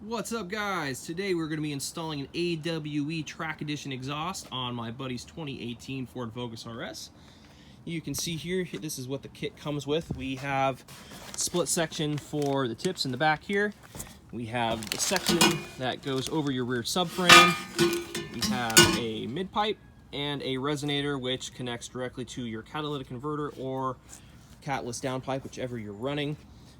What's up, guys? Today we're going to be installing an AWE Track Edition exhaust on my buddy's 2018 Ford Focus RS. You can see here, this is what the kit comes with. We have split section for the tips in the back here. We have the section that goes over your rear subframe. We have a mid-pipe and a resonator, which connects directly to your catalytic converter or catless downpipe, whichever you're running.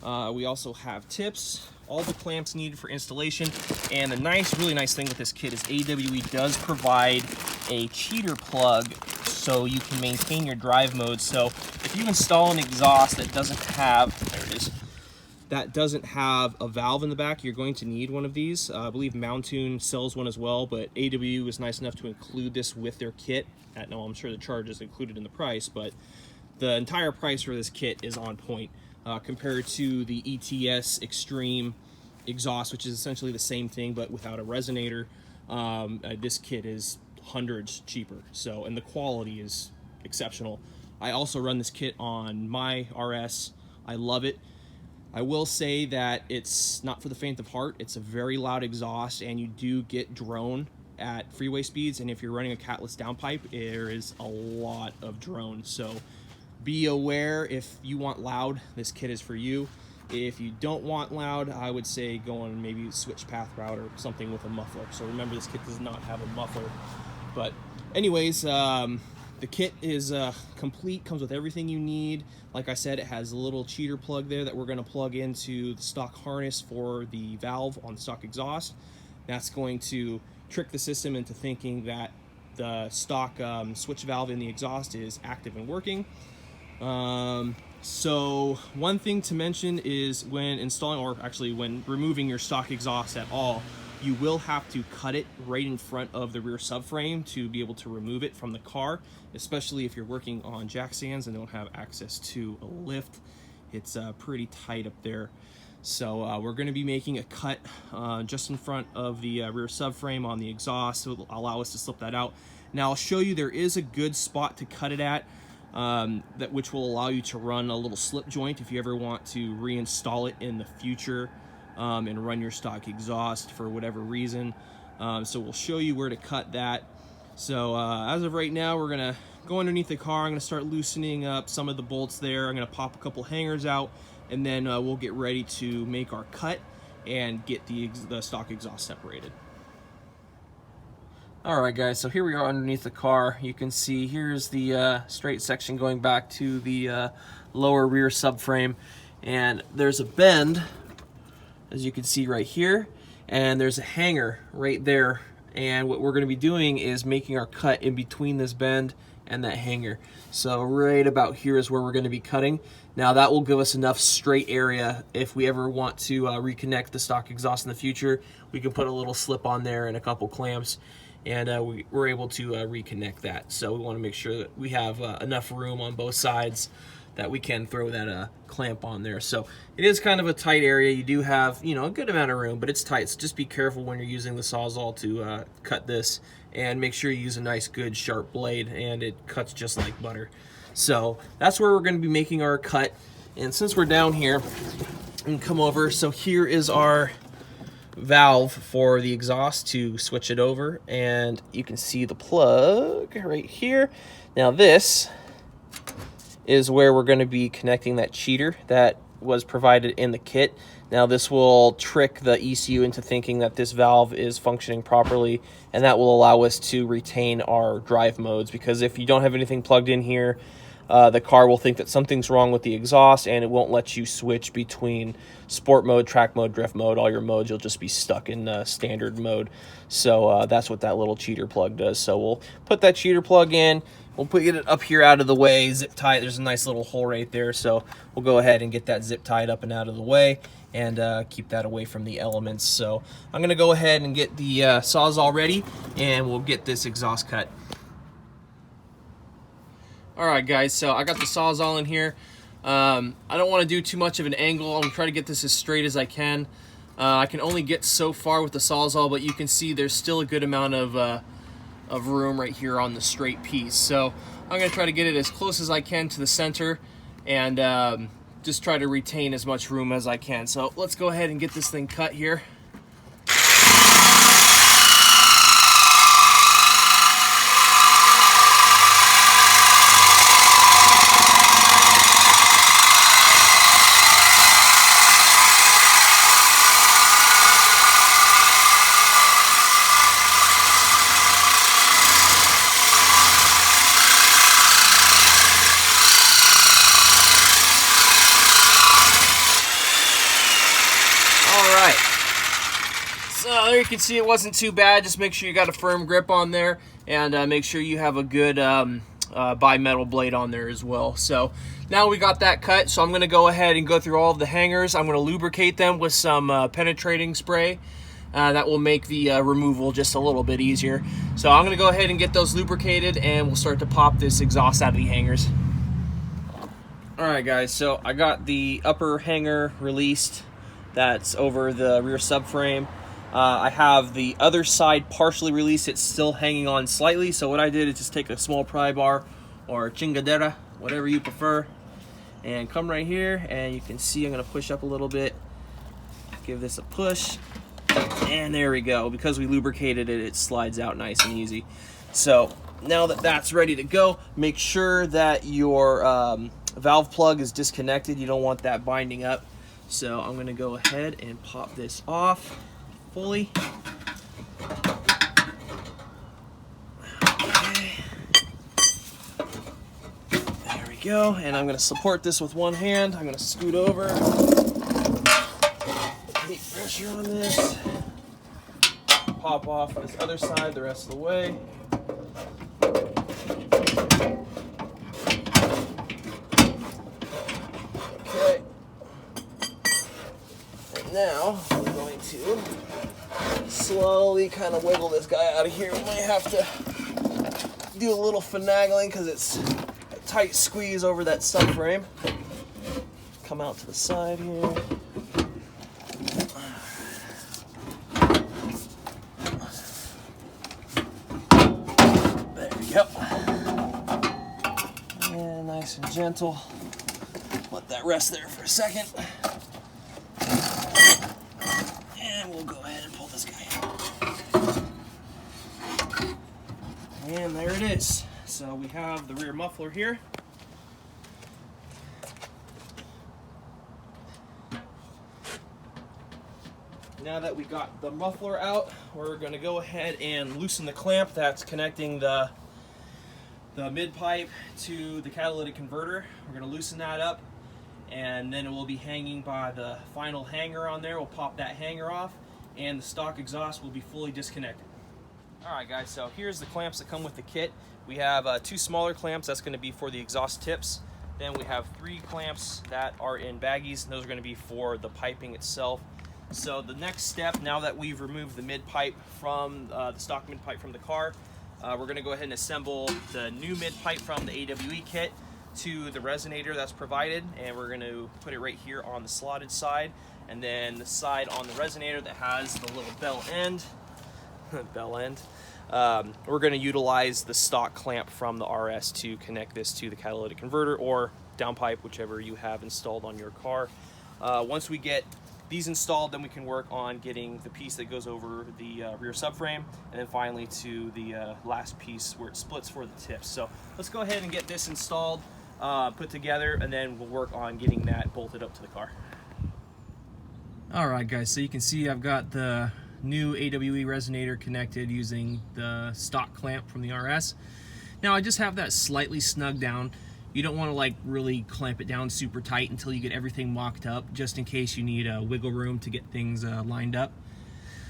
We also have tips, all the clamps needed for installation, and the really nice thing with this kit is AWE does provide a cheater plug so you can maintain your drive mode. So if you install an exhaust that doesn't have, there it is, that doesn't have a valve in the back, you're going to need one of these. I believe Mountoon sells one as well, but AWE was nice enough to include this with their kit. No, I'm sure the charge is included in the price, but the entire price for this kit is on point. Compared to the ETS Extreme exhaust, which is essentially the same thing but without a resonator. This kit is hundreds cheaper, so, and the quality is exceptional. I also run this kit on my RS. I love it. I will say that it's not for the faint of heart. It's a very loud exhaust, and you do get drone at freeway speeds, and if you're running a catless downpipe, there is a lot of drone. So be aware, if you want loud, this kit is for you. If you don't want loud, I would say go on maybe switch path route or something with a muffler. So remember, this kit does not have a muffler. But anyways, the kit is complete, comes with everything you need. Like I said, it has a little cheater plug there that we're going to plug into the stock harness for the valve on the stock exhaust. That's going to trick the system into thinking that the stock switch valve in the exhaust is active and working. So one thing to mention is when installing, or actually when removing your stock exhaust at all, you will have to cut it right in front of the rear subframe to be able to remove it from the car, especially if you're working on jack stands and don't have access to a lift. It's pretty tight up there. So we're going to be making a cut just in front of the rear subframe on the exhaust, so it'll allow us to slip that out. Now I'll show you, there is a good spot to cut it at, which will allow you to run a little slip joint if you ever want to reinstall it in the future and run your stock exhaust for whatever reason. So we'll show you where to cut that. So as of right now, we're gonna go underneath the car. I'm gonna start loosening up some of the bolts there. I'm gonna pop a couple hangers out, and then we'll get ready to make our cut and get the stock exhaust separated. Alright guys, so here we are underneath the car. You can see here's the straight section going back to the lower rear subframe, and there's a bend, as you can see right here, and there's a hanger right there, and what we're going to be doing is making our cut in between this bend and that hanger. So right about here is where we're going to be cutting. Now that will give us enough straight area if we ever want to reconnect the stock exhaust in the future. We can put a little slip on there and a couple clamps, and we're able to reconnect that. So we want to make sure that we have enough room on both sides that we can throw that clamp on there. So it is kind of a tight area. You do have, you know, a good amount of room, but it's tight. So just be careful when you're using the Sawzall to cut this, and make sure you use a nice good sharp blade, and it cuts just like butter. So that's where we're going to be making our cut. And since we're down here, we can come over. So here is our valve for the exhaust to switch it over, and you can see the plug right here. Now this is where we're going to be connecting that cheater that was provided in the kit. Now this will trick the ECU into thinking that this valve is functioning properly, and that will allow us to retain our drive modes, because if you don't have anything plugged in here, the car will think that something's wrong with the exhaust, and it won't let you switch between sport mode, track mode, drift mode, all your modes. You'll just be stuck in standard mode. So that's what that little cheater plug does. So we'll put that cheater plug in. We'll put it up here out of the way, zip tie. There's a nice little hole right there. So we'll go ahead and get that zip tied up and out of the way, and keep that away from the elements. So I'm going to go ahead and get the Sawzall ready, and we'll get this exhaust cut. Alright guys, so I got the Sawzall in here. I don't want to do too much of an angle. I'm going to try to get this as straight as I can. I can only get so far with the Sawzall, but you can see there's still a good amount of room right here on the straight piece. So I'm going to try to get it as close as I can to the center, and just try to retain as much room as I can. So let's go ahead and get this thing cut here. Alright, so there you can see it wasn't too bad. Just make sure you got a firm grip on there, and make sure you have a good bimetal blade on there as well. So now we got that cut, so I'm going to go ahead and go through all of the hangers. I'm going to lubricate them with some penetrating spray. That will make the removal just a little bit easier. So I'm going to go ahead and get those lubricated, and we'll start to pop this exhaust out of the hangers. Alright guys, so I got the upper hanger released. That's over the rear subframe. I have the other side partially released. It's still hanging on slightly. So what I did is just take a small pry bar or chingadera, whatever you prefer, and come right here, and you can see I'm going to push up a little bit. Give this a push, and there we go. Because we lubricated it, it slides out nice and easy. So now that that's ready to go, make sure that your valve plug is disconnected. You don't want that binding up. So I'm going to go ahead and pop this off fully. Okay. There we go. And I'm going to support this with one hand. I'm going to scoot over. Keep pressure on this. Pop off this other side the rest of the way. Okay. And now I'm going to slowly kind of wiggle this guy out of here. We might have to do a little finagling because it's a tight squeeze over that subframe. Come out to the side here. There we go. And nice and gentle. Let that rest there for a second. And we'll go ahead and pull this guy out. And there it is. So we have the rear muffler here. Now that we got the muffler out, we're going to go ahead and loosen the clamp that's connecting the mid pipe to the catalytic converter. We're going to loosen that up, and then it will be hanging by the final hanger on there. We'll pop that hanger off, and the stock exhaust will be fully disconnected. Alright guys, so here's the clamps that come with the kit. We have 2 smaller clamps. That's going to be for the exhaust tips. Then we have 3 clamps that are in baggies, and those are going to be for the piping itself. So the next step, now that we've removed the mid pipe from the stock mid pipe from the car, we're going to go ahead and assemble the new mid pipe from the AWE kit to the resonator that's provided, and we're going to put it right here on the slotted side, and then the side on the resonator that has the little bell end. We're going to utilize the stock clamp from the RS to connect this to the catalytic converter or downpipe, whichever you have installed on your car. Once we get these installed, then we can work on getting the piece that goes over the rear subframe, and then finally to the last piece where it splits for the tips. So let's go ahead and get this installed, put together, and then we'll work on getting that bolted up to the car. Alright guys, so you can see I've got the new AWE resonator connected using the stock clamp from the RS. Now I just have that slightly snug down. You don't want to like really clamp it down super tight until you get everything mocked up, just in case you need wiggle room to get things lined up.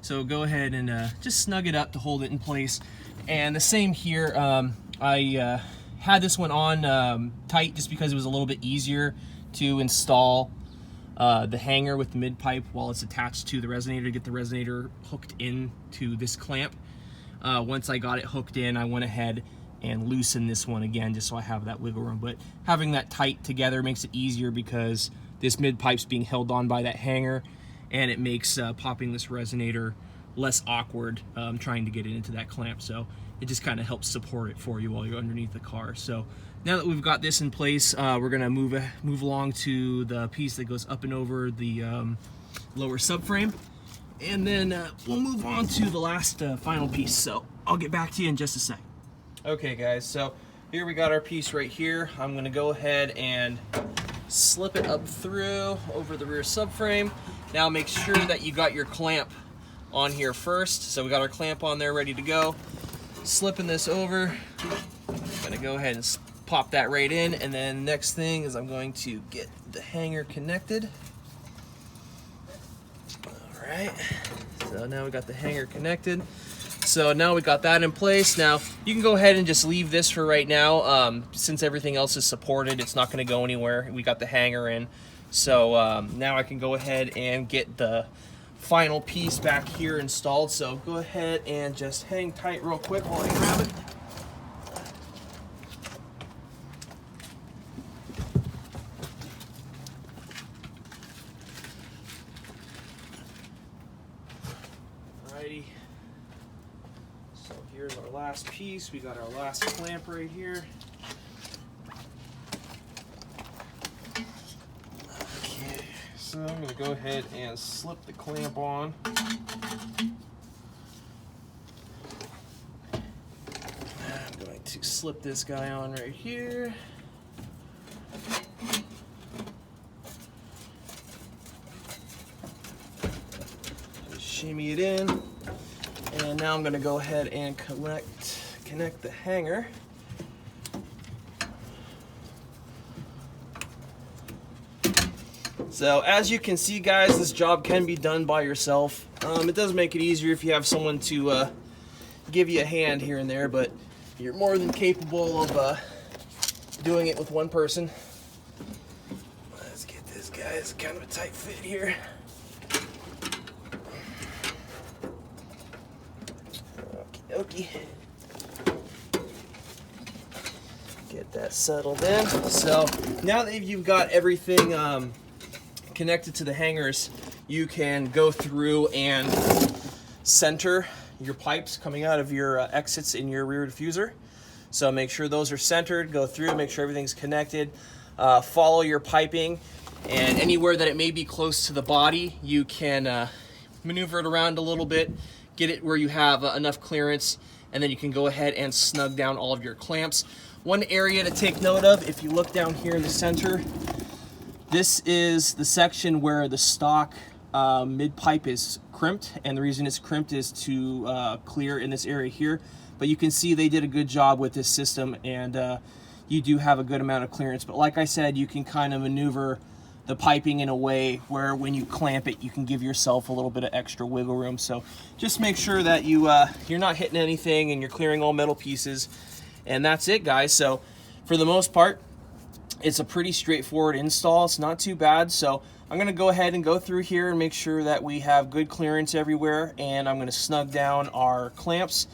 So go ahead and just snug it up to hold it in place. And the same here, I had this one on tight just because it was a little bit easier to install the hanger with the mid pipe while it's attached to the resonator, to get the resonator hooked into this clamp. Once I got it hooked in, I went ahead and loosen this one again just so I have that wiggle room. But having that tight together makes it easier because this mid pipe's being held on by that hanger, and it makes popping this resonator less awkward trying to get it into that clamp. So it just kind of helps support it for you while you're underneath the car. So now that we've got this in place, we're gonna move along to the piece that goes up and over the lower subframe, and then we'll move on to the last final piece. So I'll get back to you in just a sec. Okay guys, so here we got our piece right here. I'm going to go ahead and slip it up through over the rear subframe. Now make sure that you got your clamp on here first. So we got our clamp on there ready to go. Slipping this over. I'm going to go ahead and pop that right in, and then next thing is I'm going to get the hanger connected. right, so now we got the hanger connected. So now we got that in place. Now you can go ahead and just leave this for right now. Since everything else is supported, it's not going to go anywhere. We got the hanger in. So now I can go ahead and get the final piece back here installed. So go ahead and just hang tight real quick while I grab it. Alrighty. So here's our last piece. We got our last clamp right here. Okay, so I'm going to go ahead and slip the clamp on. I'm going to slip this guy on right here. Just shimmy it in. And now I'm going to go ahead and connect the hanger. So as you can see, guys, this job can be done by yourself. It does make it easier if you have someone to give you a hand here and there, but you're more than capable of doing it with one person. Let's get this guy. It's kind of a tight fit here. Okie dokie. Get that settled in. So now that you've got everything connected to the hangers, you can go through and center your pipes coming out of your exits in your rear diffuser. So make sure those are centered, go through, make sure everything's connected, follow your piping, and anywhere that it may be close to the body, you can maneuver it around a little bit, get it where you have enough clearance, and then you can go ahead and snug down all of your clamps. One area to take note of, if you look down here in the center, this is the section where the stock mid pipe is crimped, and the reason it's crimped is to clear in this area here. But you can see they did a good job with this system, and you do have a good amount of clearance. But like I said, you can kind of maneuver the piping in a way where when you clamp it, you can give yourself a little bit of extra wiggle room. So just make sure that you're not hitting anything and you're clearing all metal pieces. And that's it, guys. So for the most part, it's a pretty straightforward install. It's not too bad. So I'm going to go ahead and go through here and make sure that we have good clearance everywhere. And I'm going to snug down our clamps.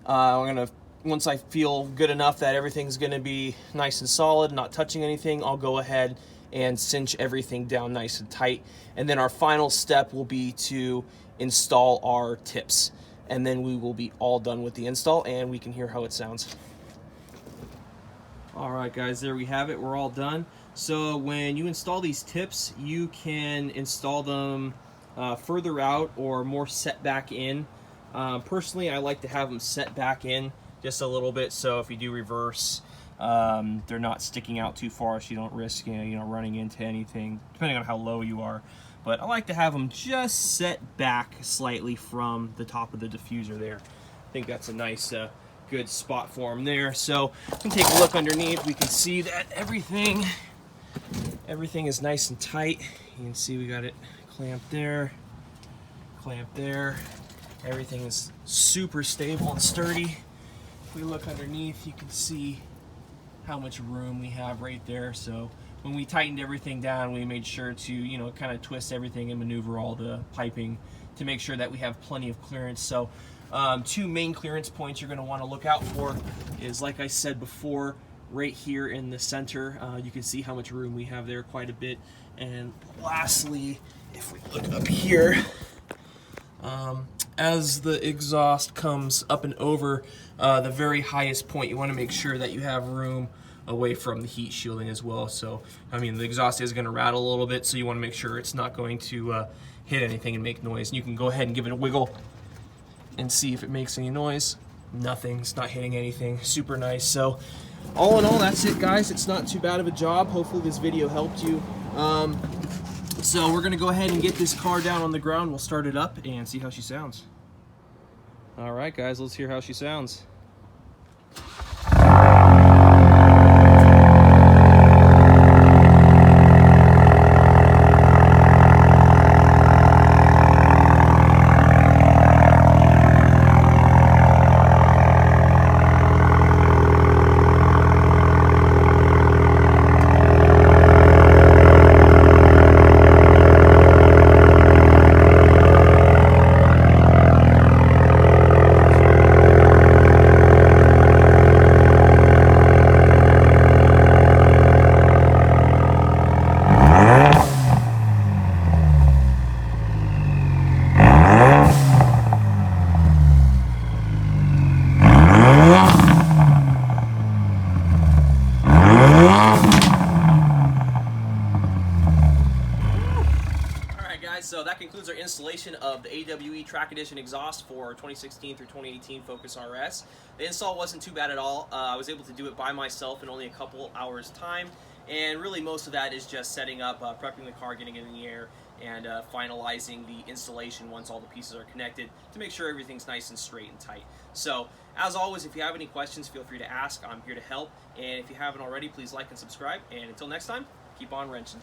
Once I feel good enough that everything's going to be nice and solid, not touching anything, I'll go ahead and cinch everything down nice and tight. And then our final step will be to install our tips. And then we will be all done with the install and we can hear how it sounds. All right, guys, there we have it. We're all done. So when you install these tips, you can install them further out or more set back in. Personally, I like to have them set back in just a little bit, so if you do reverse, they're not sticking out too far, so you don't risk running into anything, depending on how low you are. But I like to have them just set back slightly from the top of the diffuser there. I think that's a nice good spot for them there. So we can take a look underneath. We can see that everything is nice and tight. You can see we got it clamped there, clamped there. Everything is super stable and sturdy. If we look underneath, you can see how much room we have right there. So when we tightened everything down, we made sure to kind of twist everything and maneuver all the piping to make sure that we have plenty of clearance. So two main clearance points you're going to want to look out for is, like I said before, right here in the center. You can see how much room we have there, quite a bit. And lastly, if we look up here, as the exhaust comes up and over the very highest point, you want to make sure that you have room away from the heat shielding as well. So, I mean, the exhaust is going to rattle a little bit, so you want to make sure it's not going to hit anything and make noise. And you can go ahead and give it a wiggle and see if it makes any noise. Nothing, it's not hitting anything. Super nice. So all in all, that's it, guys. It's not too bad of a job. Hopefully this video helped you. So we're gonna go ahead and get this car down on the ground. We'll start it up and see how she sounds. All right, guys, let's hear how she sounds. So that concludes our installation of the AWE Track Edition exhaust for 2016 through 2018 Focus RS. The install wasn't too bad at all. I was able to do it by myself in only a couple hours time, and really most of that is just setting up, prepping the car, getting it in the air, and finalizing the installation once all the pieces are connected to make sure everything's nice and straight and tight. So as always, if you have any questions, feel free to ask. I'm here to help, and if you haven't already, please like and subscribe, and until next time, keep on wrenching.